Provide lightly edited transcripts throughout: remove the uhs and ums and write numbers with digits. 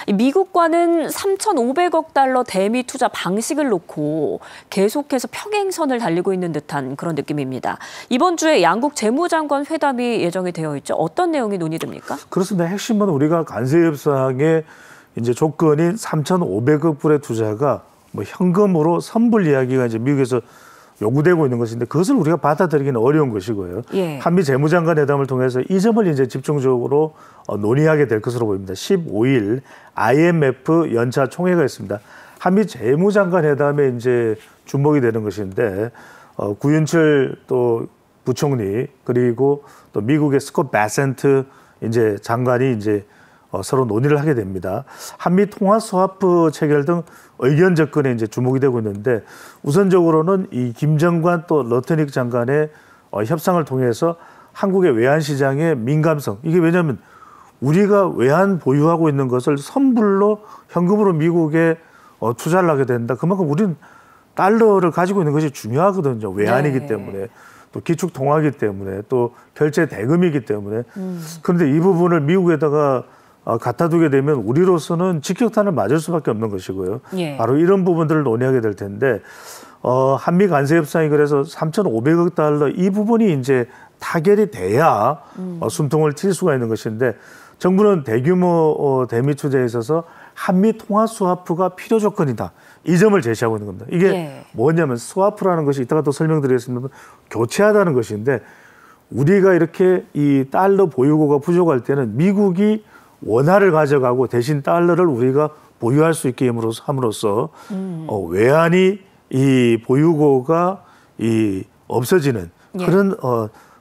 미국과는 3,500억 달러 대미 투자 방식을 놓고 계속해서 평행선을 달리고 있는 듯한 그런 느낌입니다. 이번 주에 양국 재무장관 회담이 예정이 되어 있죠. 어떤 내용이 논의됩니까? 그렇습니다. 핵심은 우리가 관세 협상의 이제 조건인 3,500억 불의 투자가 뭐 현금으로 선불 이야기가 이제 미국에서 요구되고 있는 것인데 그것을 우리가 받아들이기는 어려운 것이고요. 예. 한미 재무장관 회담을 통해서 이 점을 이제 집중적으로 논의하게 될 것으로 보입니다. 15일 IMF 연차 총회가 있습니다. 한미 재무장관 회담에 이제 주목이 되는 것인데 구윤철 또 부총리 그리고 또 미국의 스콧 베센트 이제 장관이 이제 서로 논의를 하게 됩니다. 한미 통화 스와프 체결 등 의견 접근에 이제 주목이 되고 있는데 우선적으로는 이 김정관 또 러트닉 장관의 협상을 통해서 한국의 외환 시장의 민감성 이게 왜냐하면 우리가 외환 보유하고 있는 것을 선불로 현금으로 미국에 투자를 하게 된다. 그만큼 우리는 달러를 가지고 있는 것이 중요하거든요. 외환이기 네. 때문에. 또 기축 통화이기 때문에 또 결제 대금이기 때문에 그런데 이 부분을 미국에다가 갖다 두게 되면 우리로서는 직격탄을 맞을 수밖에 없는 것이고요. 예. 바로 이런 부분들을 논의하게 될 텐데 한미 관세 협상이 그래서 3,500억 달러 이 부분이 이제 타결이 돼야 숨통을 튈 수가 있는 것인데 정부는 대규모 대미 투자에 있어서 한미 통화 스와프가 필요 조건이다. 이 점을 제시하고 있는 겁니다. 이게 예. 뭐냐면 스와프라는 것이 이따가 또 설명드리겠습니다. 교체하다는 것인데 우리가 이렇게 이 달러 보유고가 부족할 때는 미국이 원화를 가져가고 대신 달러를 우리가 보유할 수 있게 함으로써 외환이 이 보유고가 이 없어지는 예. 그런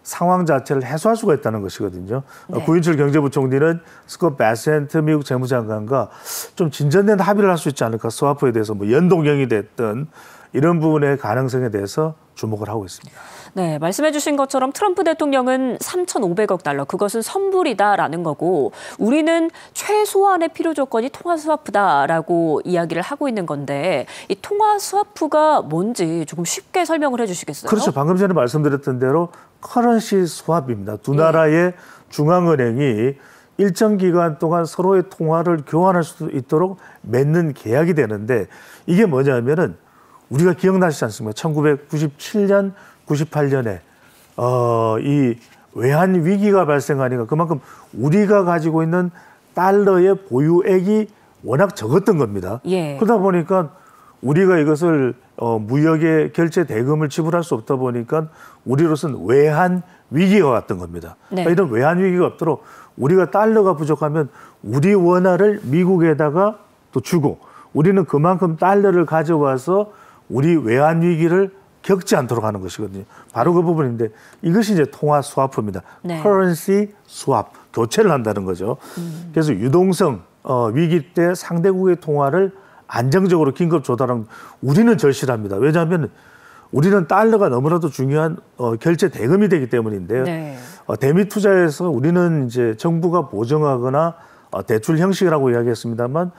상황 자체를 해소할 수가 있다는 것이거든요. 네. 구윤철 경제부총리는 스콧 베센트 미국 재무장관과 좀 진전된 합의를 할 수 있지 않을까. 스와프에 대해서 뭐 연동형이 됐든 이런 부분의 가능성에 대해서 주목을 하고 있습니다. 네, 말씀해 주신 것처럼 트럼프 대통령은 3,500억 달러, 그것은 선불이다라는 거고 우리는 최소한의 필요 조건이 통화 스와프다라고 이야기를 하고 있는 건데 이 통화 스와프가 뭔지 조금 쉽게 설명을 해 주시겠어요? 그렇죠. 방금 전에 말씀드렸던 대로 커런시 스왑입니다. 두 나라의 중앙은행이 일정 기간 동안 서로의 통화를 교환할 수 있도록 맺는 계약이 되는데 이게 뭐냐면은 우리가 기억나시지 않습니까? 1997년, 98년에 이 외환 위기가 발생하니까 그만큼 우리가 가지고 있는 달러의 보유액이 워낙 적었던 겁니다. 예. 그러다 보니까 우리가 이것을 무역의 결제 대금을 지불할 수 없다 보니까 우리로서는 외환 위기가 왔던 겁니다. 네. 그러니까 이런 외환 위기가 없도록 우리가 달러가 부족하면 우리 원화를 미국에다가 또 주고 우리는 그만큼 달러를 가져와서 우리 외환 위기를 겪지 않도록 하는 것이거든요. 바로 그 부분인데 이것이 이제 통화 스와프입니다. 네. currency swap, 교체를 한다는 거죠. 그래서 유동성 위기 때 상대국의 통화를 안정적으로 긴급 조달하는 우리는 절실합니다. 왜냐하면 우리는 달러가 너무나도 중요한 결제 대금이 되기 때문인데요. 네. 대미 투자에서 우리는 이제 정부가 보증하거나 대출 형식이라고 이야기했습니다만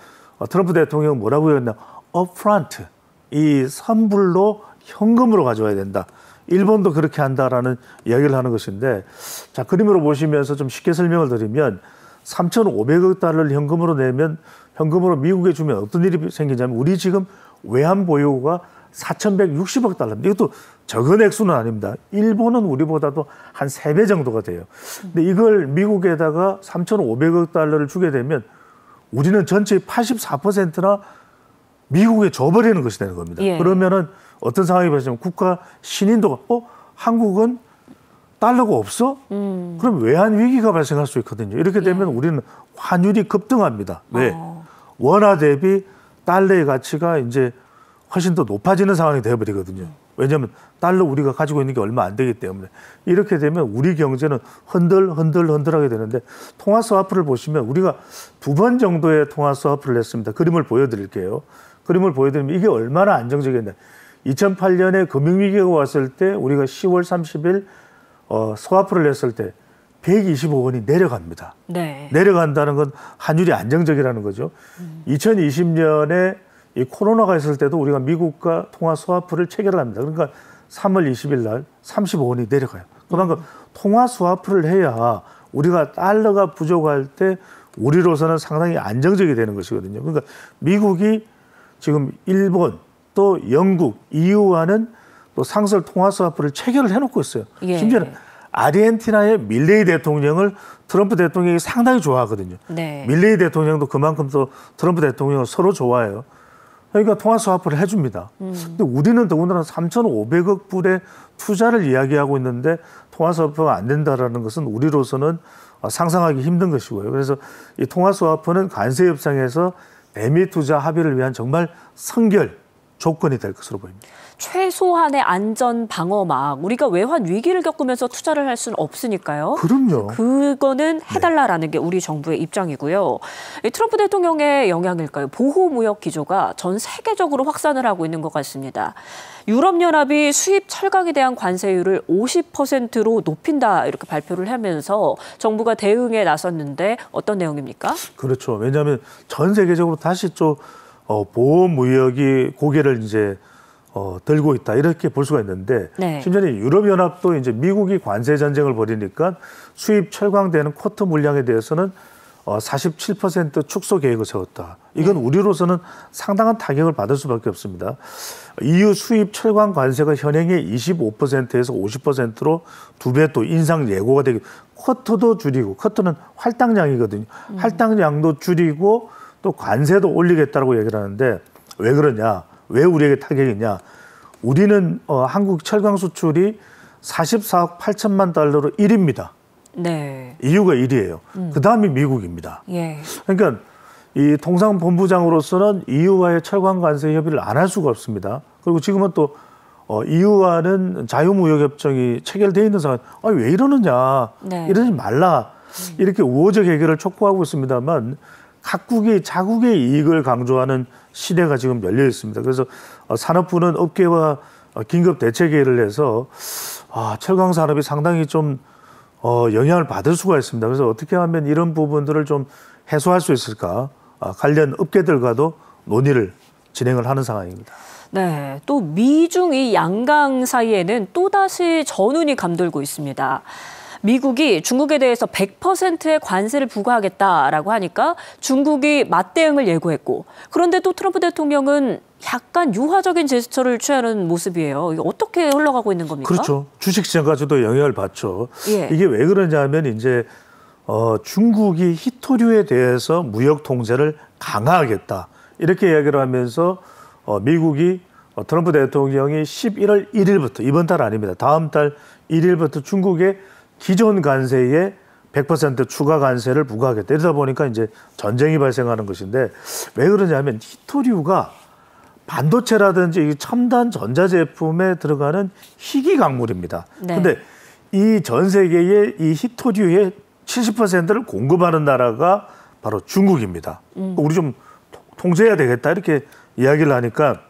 트럼프 대통령은 뭐라고 했냐? upfront, 이 선불로 현금으로 가져와야 된다. 일본도 그렇게 한다라는 이야기를 하는 것인데 자 그림으로 보시면서 좀 쉽게 설명을 드리면 3,500억 달러를 현금으로 내면 현금으로 미국에 주면 어떤 일이 생기냐면 우리 지금 외환 보유고가 4,160억 달러입니다. 이것도 적은 액수는 아닙니다. 일본은 우리보다도 한 3배 정도가 돼요. 근데 이걸 미국에다가 3,500억 달러를 주게 되면 우리는 전체의 84%나 미국에 줘버리는 것이 되는 겁니다. 예. 그러면은 어떤 상황이 벌어지면 국가 신인도가 한국은 달러가 없어? 그럼 외환 위기가 발생할 수 있거든요. 이렇게 되면 예. 우리는 환율이 급등합니다. 왜? 원화 대비 달러의 가치가 이제 훨씬 더 높아지는 상황이 되어버리거든요. 왜냐하면 달러 우리가 가지고 있는 게 얼마 안 되기 때문에 이렇게 되면 우리 경제는 흔들흔들하게 되는데 통화 스와프를 보시면 우리가 2번 정도의 통화 스와프를 했습니다. 그림을 보여드릴게요. 그림을 보여드리면 이게 얼마나 안정적이었냐. 2008년에 금융위기가 왔을 때 우리가 10월 30일 스와프를 했을 때 125억 원이 내려갑니다. 네. 내려간다는 건 환율이 안정적이라는 거죠. 2020년에 이 코로나가 있을 때도 우리가 미국과 통화 스와프를 체결을 합니다. 그러니까 3월 20일 날 35억 원이 내려가요. 그만큼 통화 스와프를 해야 우리가 달러가 부족할 때 우리로서는 상당히 안정적이 되는 것이거든요. 그러니까 미국이 지금 일본 또 영국, EU와는 또 상설 통화스와프를 체결을 해놓고 있어요. 예. 심지어는 아르헨티나의 밀레이 대통령을 트럼프 대통령이 상당히 좋아하거든요. 네. 밀레이 대통령도 그만큼 또 트럼프 대통령을 서로 좋아해요. 그러니까 통화스와프를 해줍니다. 근데 우리는 더군다나 3,500억 불의 투자를 이야기하고 있는데 통화스와프가 안 된다라는 것은 우리로서는 상상하기 힘든 것이고요. 그래서 이 통화스와프는 관세 협상에서 대미 투자 합의를 위한 정말 선결 조건이 될 것으로 보입니다. 최소한의 안전 방어막, 우리가 외환 위기를 겪으면서 투자를 할 수는 없으니까요. 그럼요. 그거는 해달라라는 게 우리 정부의 입장이고요. 이 트럼프 대통령의 영향일까요? 보호무역 기조가 전 세계적으로 확산을 하고 있는 것 같습니다. 유럽연합이 수입 철강에 대한 관세율을 50%로 높인다 이렇게 발표를 하면서 정부가 대응에 나섰는데 어떤 내용입니까? 그렇죠. 왜냐하면 전 세계적으로 다시 또 보호무역이 고개를 이제 들고 있다 이렇게 볼 수가 있는데 네. 심지어 유럽연합도 이제 미국이 관세 전쟁을 벌이니까 수입 철강되는 쿼터 물량에 대해서는 47% 축소 계획을 세웠다. 이건 우리로서는 상당한 타격을 받을 수밖에 없습니다. EU 수입 철강 관세가 현행의 25%에서 50%로 2배 또 인상 예고가 되고 쿼터도 줄이고 쿼터는 할당량이거든요. 할당량도 줄이고 또 관세도 올리겠다고 얘기를 하는데 왜 그러냐? 왜 우리에게 타격이냐? 우리는 한국 철강 수출이 44억 8천만 달러로 1위입니다. 네. EU가 1위예요. 그다음이 미국입니다. 예. 그러니까 이 통상본부장으로서는 EU와의 철강 관세 협의를 안 할 수가 없습니다. 그리고 지금은 또 EU와는 자유무역협정이 체결되어 있는 상황. 왜 이러느냐? 네. 이러지 말라. 이렇게 우호적 해결을 촉구하고 있습니다만 각국이 자국의 이익을 강조하는 시대가 지금 열려 있습니다. 그래서 산업부는 업계와 긴급 대책회의를 해서 철강 산업이 상당히 좀 영향을 받을 수가 있습니다. 그래서 어떻게 하면 이런 부분들을 좀 해소할 수 있을까? 관련 업계들과도 논의를 진행을 하는 상황입니다. 네, 또 미중 이 양강 사이에는 또다시 전운이 감돌고 있습니다. 미국이 중국에 대해서 100%의 관세를 부과하겠다라고 하니까 중국이 맞대응을 예고했고, 그런데 또 트럼프 대통령은 약간 유화적인 제스처를 취하는 모습이에요. 이게 어떻게 흘러가고 있는 겁니까? 그렇죠. 주식시장까지도 영향을 받죠. 예. 이게 왜 그러냐면 이제 중국이 히토류에 대해서 무역 통제를 강화하겠다 이렇게 이야기를 하면서 미국이 트럼프 대통령이 11월 1일부터 이번 달 아닙니다. 다음 달 1일부터 중국의 기존 관세에 100% 추가 관세를 부과하겠다. 이러다 보니까 이제 전쟁이 발생하는 것인데 왜 그러냐면 히토류가 반도체라든지 첨단 전자제품에 들어가는 희귀 광물입니다. 그런데 이 전 세계의 이 히토류의 70%를 공급하는 나라가 바로 중국입니다. 우리 좀 통제해야 되겠다 이렇게 이야기를 하니까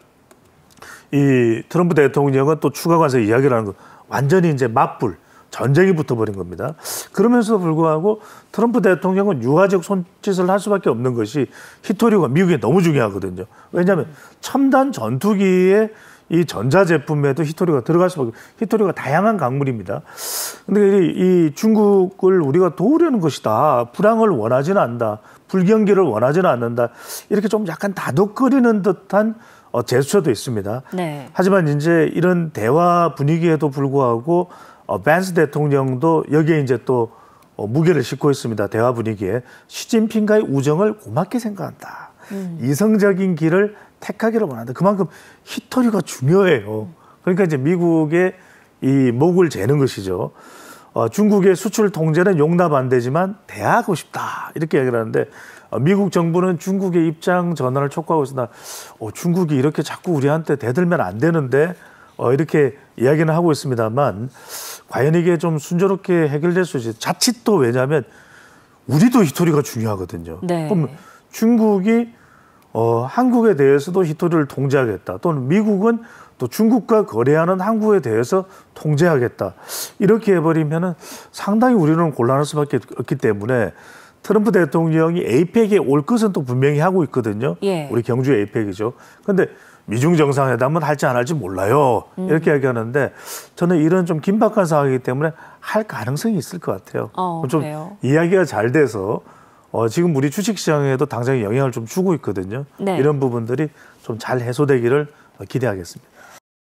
이 트럼프 대통령은 또 추가 관세 이야기를 하는 거 완전히 이제 맞불 전쟁이 붙어버린 겁니다. 그러면서도 불구하고 트럼프 대통령은 유화적 손짓을 할 수밖에 없는 것이 히토류가 미국에 너무 중요하거든요. 왜냐하면 첨단 전투기의 이 전자제품에도 히토류가 들어갈 수밖에 없어요. 히토류가 다양한 강물입니다. 그런데 이 중국을 우리가 도우려는 것이다. 불황을 원하지는 않는다. 불경기를 원하지는 않는다. 이렇게 좀 약간 다독거리는 듯한 제스처도 있습니다. 네. 하지만 이제 이런 대화 분위기에도 불구하고 밴스 대통령도 여기에 이제 또 무게를 싣고 있습니다. 대화 분위기에 시진핑과의 우정을 고맙게 생각한다. 이성적인 길을 택하기를 원한다. 그만큼 히토류가 중요해요. 그러니까 이제 미국의 이 목을 재는 것이죠. 중국의 수출 통제는 용납 안 되지만 대하고 싶다. 이렇게 얘기를 하는데 미국 정부는 중국의 입장 전환을 촉구하고 있습니다. 중국이 이렇게 자꾸 우리한테 대들면 안 되는데 이렇게 이야기는 하고 있습니다만 과연 이게 좀 순조롭게 해결될 수 있을지 자칫 또 왜냐하면 우리도 히토류가 중요하거든요. 네. 그럼 중국이 한국에 대해서도 히토류를 통제하겠다. 또는 미국은 또 중국과 거래하는 한국에 대해서 통제하겠다. 이렇게 해버리면은 상당히 우리는 곤란할 수밖에 없기 때문에 트럼프 대통령이 에이펙에 올 것은 또 분명히 하고 있거든요. 예. 우리 경주 에이펙이죠. 그런데 미중 정상회담은 할지 안 할지 몰라요. 이렇게 얘기하는데 저는 이런 좀 긴박한 상황이기 때문에 할 가능성이 있을 것 같아요. 좀 그래요? 이야기가 잘 돼서 지금 우리 주식시장에도 당장 영향을 좀 주고 있거든요. 네. 이런 부분들이 좀 잘 해소되기를 기대하겠습니다.